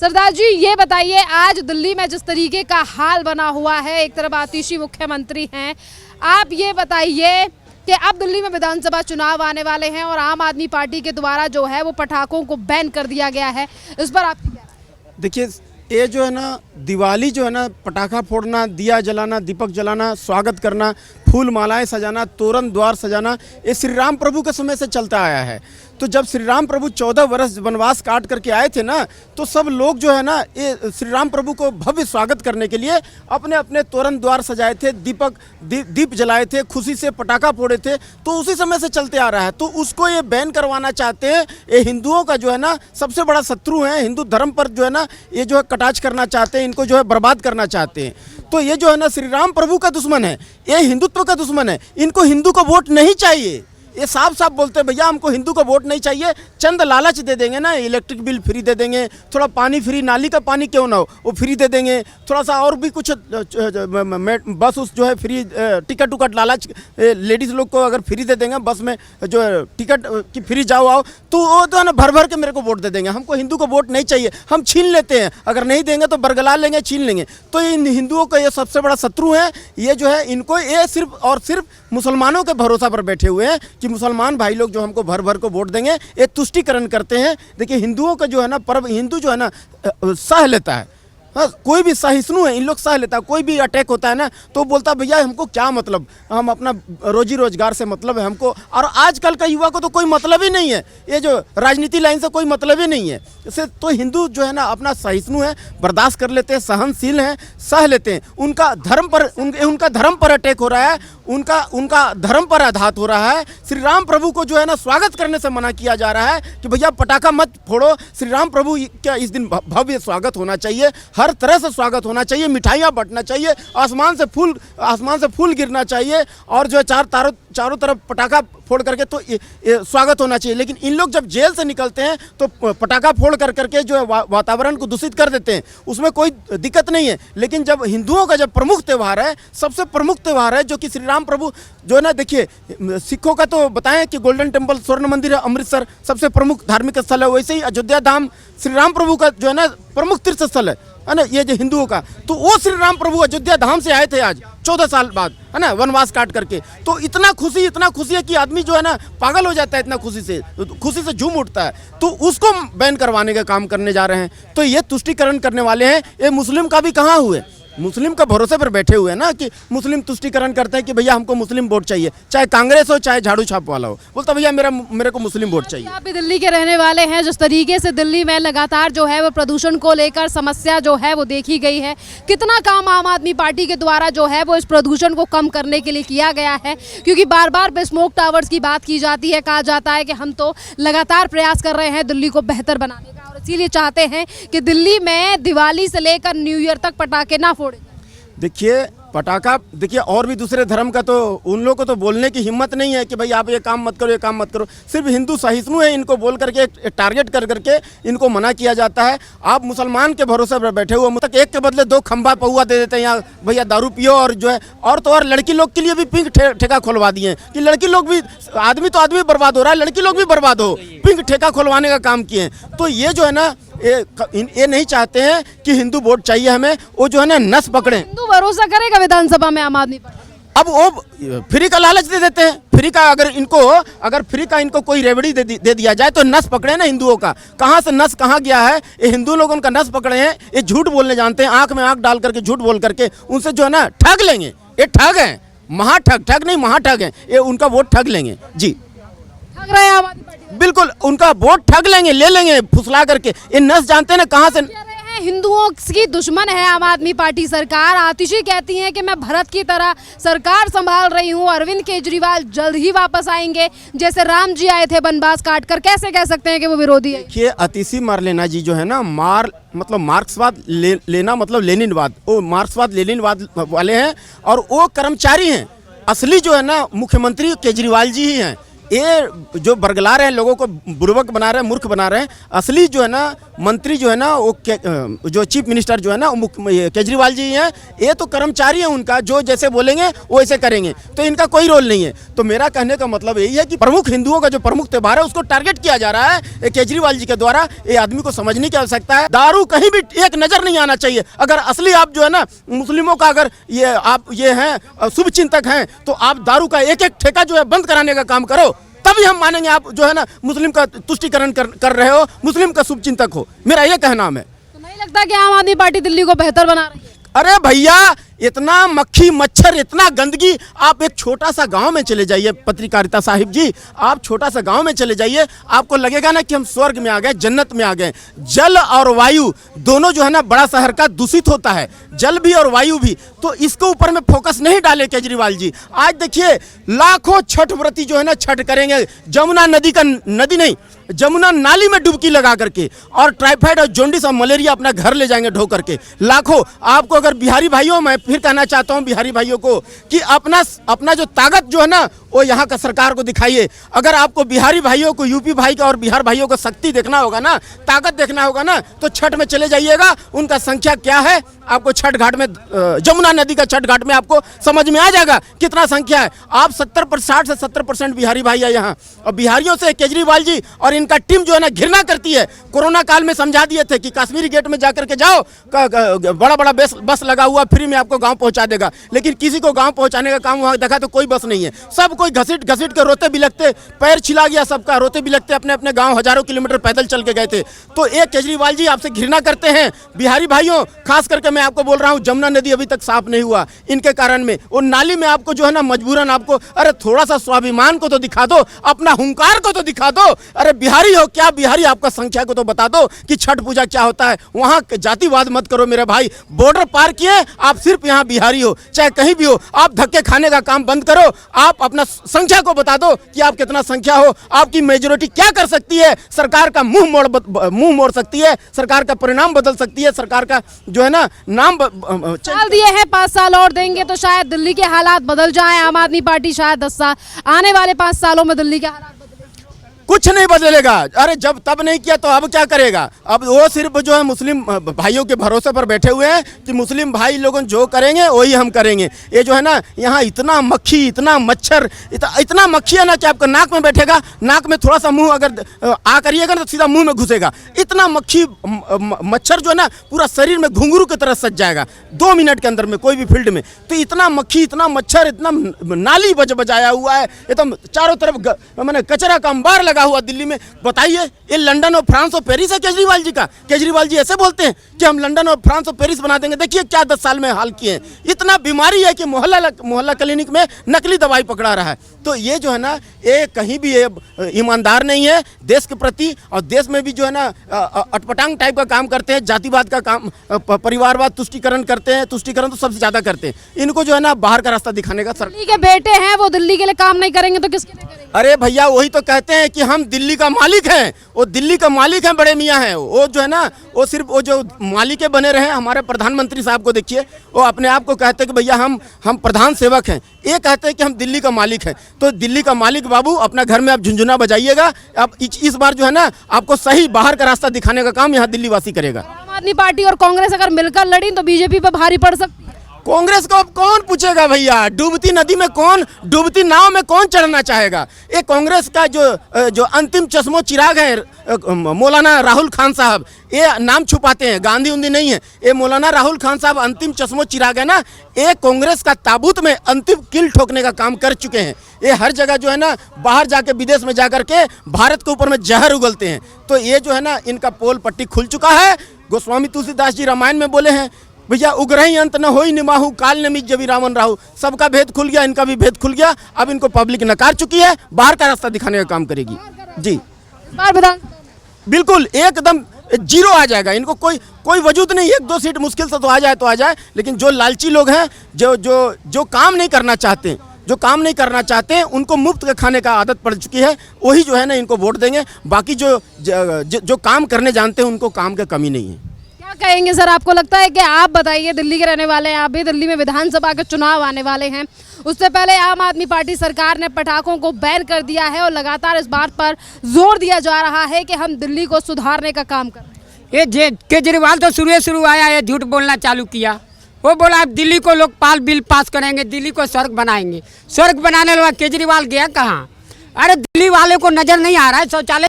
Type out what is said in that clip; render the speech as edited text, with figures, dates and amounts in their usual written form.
सरदार जी ये बताइए, आज दिल्ली में जिस तरीके का हाल बना हुआ है, एक तरफ आतिशी मुख्यमंत्री हैं, आप ये बताइए कि अब दिल्ली में विधानसभा चुनाव आने वाले हैं और आम आदमी पार्टी के द्वारा जो है वो पटाखों को बैन कर दिया गया है, इस पर आपकी क्या? देखिए, ये जो है ना दिवाली जो है ना, पटाखा फोड़ना, दिया जलाना, दीपक जलाना, स्वागत करना, फूल मालाएं सजाना, तोरण द्वार सजाना, ये श्री राम प्रभु के समय से चलता आया है। तो जब श्री राम प्रभु 14 वर्ष वनवास काट करके आए थे ना, तो सब लोग जो है ना ये श्री राम प्रभु को भव्य स्वागत करने के लिए अपने अपने तोरण द्वार सजाए थे, दीप जलाए थे, खुशी से पटाखा फोड़े थे। तो उसी समय से चलते आ रहा है। तो उसको ये बैन करवाना चाहते हैं। ये हिंदुओं का जो है ना सबसे बड़ा शत्रु है। हिंदू धर्म पर जो है ना ये जो है कटाक्ष करना चाहते हैं, इनको जो है बर्बाद करना चाहते हैं। तो ये जो है ना श्री राम प्रभु का दुश्मन है, ये हिंदुत्व का दुश्मन है। इनको हिंदू को वोट नहीं चाहिए। ये साफ साफ बोलते हैं, भैया हमको हिंदू को वोट नहीं चाहिए। चंद लालच दे देंगे ना, इलेक्ट्रिक बिल फ्री दे देंगे, थोड़ा पानी फ्री, नाली का पानी क्यों ना हो वो फ्री दे देंगे, थोड़ा सा और भी कुछ बस उस जो है फ्री, टिकट उकट लालच लेडीज़ लोग को अगर फ्री दे देंगे, बस में जो है टिकट की फ्री जाओ आओ, तो वो तो है ना भर भर के मेरे को वोट दे देंगे। हमको हिंदू को वोट नहीं चाहिए, हम छीन लेते हैं। अगर नहीं देंगे तो बरगला लेंगे, छीन लेंगे। तो इन हिंदुओं का ये सबसे बड़ा शत्रु है। ये जो है इनको ये सिर्फ और सिर्फ मुसलमानों के भरोसा पर बैठे हुए हैं कि मुसलमान भाई लोग जो हमको भर भर को वोट देंगे, ये तुष्टिकरण करते हैं। देखिए, हिंदुओं का जो है ना पर्व, हिंदू जो है ना सह लेता है। हाँ, कोई भी सहिष्णु है, इन लोग सह लेता है। कोई भी अटैक होता है ना तो बोलता है भैया हमको क्या मतलब, हम अपना रोजी रोजगार से मतलब है हमको। और आजकल का युवा को तो कोई मतलब ही नहीं है, ये जो राजनीति लाइन से कोई मतलब ही नहीं है इससे। तो हिंदू जो है ना अपना सहिष्णु है, बर्दाश्त कर लेते हैं, सहनशील हैं, सह लेते हैं। उनका धर्म पर अटैक हो रहा है, उनका धर्म पर आघात हो रहा है। श्री राम प्रभु को जो है ना स्वागत करने से मना किया जा रहा है कि भैया पटाखा मत फोड़ो। श्री राम प्रभु क्या इस दिन भव्य स्वागत होना चाहिए, हर तरह से स्वागत होना चाहिए, मिठाइयाँ बंटना चाहिए, आसमान से फूल गिरना चाहिए, और जो है चारों तरफ पटाखा फोड़ करके तो स्वागत होना चाहिए। लेकिन इन लोग जब जेल से निकलते हैं तो पटाखा फोड़ करके जो है वातावरण को दूषित कर देते हैं, उसमें कोई दिक्कत नहीं है। लेकिन जब हिंदुओं का जब प्रमुख त्यौहार है, सबसे प्रमुख त्यौहार है जो कि श्री राम प्रभु जो है ना, देखिए सिखों का तो बताएं कि गोल्डन टेम्पल, स्वर्ण मंदिर है अमृतसर, सबसे प्रमुख धार्मिक स्थल है। वैसे ही अयोध्या धाम श्री राम प्रभु का जो है ना प्रमुख तीर्थ स्थल है ना, ये जो हिंदुओं का। तो वो श्री राम प्रभु अयोध्या धाम से आए थे आज 14 साल बाद, है ना, वनवास काट करके। तो इतना खुशी है कि आदमी जो है ना पागल हो जाता है, इतना खुशी से झूम उठता है। तो उसको बैन करवाने का काम करने जा रहे हैं। तो ये तुष्टिकरण करने वाले हैं। ये मुस्लिम का भी कहाँ हुए, मुस्लिम का भरोसे पर बैठे हुए हैं ना कि मुस्लिम तुष्टिकरण करते हैं कि भैया हमको मुस्लिम वोट चाहिए, चाहे कांग्रेस हो चाहे झाड़ू छाप वाला हो, बोलता भैया मेरे को मुस्लिम वोट चाहिए। आप भी दिल्ली के रहने वाले हैं, जिस तरीके से दिल्ली में लगातार जो है वो प्रदूषण को लेकर समस्या जो है वो देखी गई है, कितना काम आम आदमी पार्टी के द्वारा जो है वो इस प्रदूषण को कम करने के लिए किया गया है? क्योंकि बार बार स्मोक टावर्स की बात की जाती है, कहा जाता है कि हम तो लगातार प्रयास कर रहे हैं दिल्ली को बेहतर बनाने का, और इसीलिए चाहते हैं कि दिल्ली में दिवाली से लेकर न्यू ईयर तक पटाखे ना फोड़े। देखिए पटाखा, देखिए और भी दूसरे धर्म का तो उन लोगों को तो बोलने की हिम्मत नहीं है कि भाई आप ये काम मत करो, ये काम मत करो। सिर्फ हिंदू सहिष्णु है, इनको बोल करके टारगेट कर करके इनको मना किया जाता है। आप मुसलमान के भरोसे पर बैठे हुए, मतलब एक के बदले 2 खंभा पौआ दे देते हैं, यहाँ भैया दारू पियो। और जो है और लड़की लोग के लिए भी पिंक ठेका खुलवा दिए हैं कि लड़की लोग भी, आदमी बर्बाद हो रहा है, लड़की लोग भी बर्बाद हो, पिंक ठेका खुलवाने का काम किए हैं। तो ये जो है ना ये नहीं चाहते हैं कि हिंदू वोट चाहिए हमें, वो जो है ना नस पकड़े। हिंदू भरोसा करेगा विधानसभा में आम आदमी पर? अब वो फ्री का लालच दे देते हैं। फ्री का अगर फ्री का इनको कोई रेवड़ी दे दिया जाए तो नस पकड़े ना हिंदुओं का। कहाँ से नस कहाँ गया है, ये हिंदू लोग उनका नस पकड़े हैं। ये झूठ बोलने जानते हैं, आंख में आंख डाल करके झूठ बोल करके उनसे जो है ना ठग लेंगे। ये ठग हैं, महाठग नहीं महाठग हैं, ये उनका वोट ठग लेंगे जी। ठग रहे हैं आम आदमी पार्टी, बिल्कुल उनका वोट ठग लेंगे, ले लेंगे फुसला करके। ये नस जानते हैं ना कहाँ से। हिंदुओं की दुश्मन है आम आदमी पार्टी सरकार। आतिशी कहती हैं कि मैं भारत की तरह सरकार संभाल रही हूं, अरविंद केजरीवाल जल्द ही वापस आएंगे, जैसे राम जी आए थे वनवास काट कर। कैसे कह सकते हैं कि वो विरोधी है? देखिए आतिशी मार्लेना जी जो है ना, मतलब मार्क्सवाद लेना मतलब लेनिनवाद, वो मार्क्सवाद लेनिनवाद वाले हैं। और वो कर्मचारी हैं, असली जो है ना मुख्यमंत्री केजरीवाल जी ही हैं। ये जो बरगला रहे हैं, लोगों को बुर्बक बना रहे हैं, मूर्ख बना रहे हैं। असली जो है ना मंत्री जो है ना वो जो चीफ मिनिस्टर जो है ना वो केजरीवाल जी हैं। ये तो कर्मचारी हैं उनका, जो जैसे बोलेंगे वो ऐसे करेंगे, तो इनका कोई रोल नहीं है। तो मेरा कहने का मतलब यही है कि प्रमुख हिंदुओं का जो प्रमुख त्यौहार है उसको टारगेट किया जा रहा है केजरीवाल जी के द्वारा। ये आदमी को समझने की आवश्यकता है। दारू कहीं भी एक नजर नहीं आना चाहिए। अगर असली आप जो है ना मुस्लिमों का अगर ये हैं शुभ चिंतक हैं, तो आप दारू का एक एक ठेका जो है बंद कराने का काम करो, तभी हम मानेंगे आप जो है ना मुस्लिम का तुष्टिकरण कर रहे हो, मुस्लिम का शुभ चिंतक हो। मेरा ये कहना है। तो नहीं लगता कि आम आदमी पार्टी दिल्ली को बेहतर बना रही है? अरे भैया, इतना मक्खी मच्छर, इतना गंदगी। आप एक छोटा सा गांव में चले जाइए पत्रकारिता साहिब जी, आप छोटा सा गांव में चले जाइए, आपको लगेगा ना कि हम स्वर्ग में आ गए, जन्नत में आ गए। जल और वायु दोनों जो है ना बड़ा शहर का दूषित होता है, जल भी और वायु भी। तो इसको ऊपर में फोकस नहीं डाले केजरीवाल जी। आज देखिए लाखों छठ व्रती जो है ना छठ करेंगे जमुना नदी नहीं, जमुना नाली में डुबकी लगा करके, और टाइफाइड और जॉन्डिस और मलेरिया अपना घर ले जाएंगे ढो करके लाखों। आपको अगर बिहारी भाइयों, मैं फिर कहना चाहता हूं बिहारी भाइयों को कि अपना जो ताकत जो है ना वो यहाँ का सरकार को दिखाइए। अगर आपको बिहारी भाइयों को, यूपी भाई का और बिहार भाइयों को शक्ति देखना होगा ना, ताकत देखना होगा ना, तो छठ में चले जाइएगा। उनका संख्या क्या है आपको छठ घाट में, जमुना नदी का छठ घाट में आपको समझ में आ जाएगा कितना संख्या है। आप 60 से 70% बिहारी भाई है यहाँ, और बिहारियों से केजरीवाल जी और इनका टीम जो है ना घृणा करती है। कोरोना काल में समझा दिए थे कि कश्मीरी गेट में जाकर के जाओ, बड़ा बड़ा बस लगा हुआ फ्री में आपको गांव पहुंचा देगा, लेकिन किसी को गांव पहुंचाने का काम वहां देखा तो कोई बस नहीं है। सब कोई घसीट के रोते बिलखते, पैर छिला गया सबका, रोते बिलखते अपने अपने गांव हजारों किलोमीटर पैदल चल के गए थे। तो एक केजरीवाल जी आपसे घृणा करते हैं बिहारी भाइयों। खास करके मैं आपको बोल रहा हूं, जमुना नदी अभी तक साफ नहीं हुआ इनके कारण में। वो नाली में आपको जो है ना मजबूरन आपको, अरे थोड़ा सा स्वाभिमान को तो दिखा दो, अपना हुंकार को तो दिखा दो। अरे बिहारी हो क्या बिहारी, आपका संख्या को तो बता दो कि छठ पूजा क्या होता है। वहां जातिवाद मत करो मेरे भाई। बॉर्डर पार किए, आप सिर्फ यहाँ बिहारी हो, चाहे कहीं भी हो। आप धक्के खाने का काम बंद करो, आप अपना संख्या को बता दो कि आप कितना संख्या हो, आपकी मेजोरिटी क्या कर सकती है। सरकार का मुंह मोड़ सकती है, सरकार का परिणाम बदल सकती है, सरकार का जो है ना नाम साल दिए हैं, 5 साल और देंगे तो शायद दिल्ली के हालात बदल जाएं। आम आदमी पार्टी शायद 10 साल, आने वाले 5 सालों में दिल्ली के हालात कुछ नहीं बदलेगा। अरे जब तब नहीं किया तो अब क्या करेगा। अब वो सिर्फ जो है मुस्लिम भाइयों के भरोसे पर बैठे हुए हैं कि मुस्लिम भाई लोगों जो करेंगे वही हम करेंगे। ये जो है ना यहाँ इतना मक्खी, इतना मच्छर, इतना मक्खी है ना कि आपका नाक में बैठेगा, नाक में थोड़ा सा मुंह अगर आ करिएगा ना तो सीधा मुंह में घुसेगा। इतना मक्खी मच्छर जो है ना पूरा शरीर में घुंघरू की तरह सज जाएगा 2 मिनट के अंदर में कोई भी फील्ड में। तो इतना मक्खी, इतना मच्छर, इतना नाली बजाया हुआ है, एकदम चारों तरफ मैंने कचरा का अंबार लगा हुआ दिल्ली में। बताइए ये लंदन और फ्रांस और पेरिस है केजरीवाल जी का। केजरीवाल जी ऐसे बोलते हैं कि हम लंदन और फ्रांस और पेरिस बना देंगे। देखिए क्या 10 साल में हाल किए हैं। इतना बीमारी है कि मोहल्ला क्लिनिक में नकली दवाई पकड़ा रहा है। तो ये जो है ना ये कहीं भी ईमानदार नहीं है देश के प्रति, और देश में भी जो है ना अटपटांग टाइप का काम करते हैं, जातिवाद का काम, परिवारवाद, तुष्टिकरण करते हैं। तुष्टिकरण तो सबसे ज्यादा करते हैं। इनको जो है ना बाहर का रास्ता दिखाने का दिल्ली के बेटे हैं, वो दिल्ली के लिए काम नहीं करेंगे तो किसके लिए करेंगे? अरे भैया वही तो कहते हैं कि हम दिल्ली का मालिक हैं। वो दिल्ली का मालिक है, बड़े मियाँ हैं। वो जो है ना वो सिर्फ वो जो मालिक बने रहे। हमारे प्रधानमंत्री साहब को देखिए, वो अपने आप को कहते हैं कि भैया हम प्रधान सेवक हैं। ये कहते हैं कि हम दिल्ली का मालिक हैं। तो दिल्ली का मालिक बाबू अपना घर में आप झुंझुना बजाइएगा। अब इस बार जो है ना आपको सही बाहर का रास्ता दिखाने का काम यहाँ दिल्ली वासी करेगा। आम आदमी पार्टी और कांग्रेस अगर मिलकर लड़ी तो बीजेपी पर भारी पड़ सकती है। कांग्रेस को अब कौन पूछेगा भैया। डूबती नदी में कौन, डूबती नाव में कौन चढ़ना चाहेगा। ये कांग्रेस का जो अंतिम चश्मो चिराग है मौलाना राहुल खान साहब, ये नाम छुपाते हैं, गांधी उंधी नहीं है। ये मौलाना राहुल खान साहब अंतिम चश्मो चिराग है ना, ये कांग्रेस का ताबूत में अंतिम किल ठोकने का काम कर चुके हैं। ये हर जगह जो है ना बाहर जाके, विदेश में जाकर के भारत के ऊपर में जहर उगलते हैं। तो ये जो है ना इनका पोल पट्टी खुल चुका है। गोस्वामी तुलसीदास जी रामायण में बोले हैं भैया, उग्रही अंत न होई निमाहू, काल ने मिज जबी रावण राहु। सबका भेद खुल गया, इनका भी भेद खुल गया। अब इनको पब्लिक नकार चुकी है, बाहर का रास्ता दिखाने का काम करेगी जी। बिल्कुल एकदम जीरो आ जाएगा। इनको कोई वजूद नहीं। 1-2 सीट मुश्किल से तो आ जाए, लेकिन जो लालची लोग हैं, जो काम नहीं करना चाहते, उनको मुफ्त के खाने का आदत पड़ चुकी है, वही जो है ना इनको वोट देंगे। बाकी जो काम करने जानते हैं उनको काम की कमी नहीं है। क्या कहेंगे सर, आपको लगता है कि आप बताइए, दिल्ली के रहने वाले हैं आप भी, दिल्ली में विधानसभा के चुनाव आने वाले हैं, उससे पहले आम आदमी पार्टी सरकार ने पटाखों को बैन कर दिया है और लगातार इस बात पर जोर दिया जा रहा है कि हम दिल्ली को सुधारने का काम कर रहे हैं। ये केजरीवाल तो शुरू आया है, झूठ बोलना चालू किया। वो बोला अब दिल्ली को लोकपाल बिल पास करेंगे, दिल्ली को स्वर्ग बनाएंगे। स्वर्ग बनाने वाला केजरीवाल गया कहाँ? अरे दिल्ली वाले को नजर नहीं आ रहा है शौचालय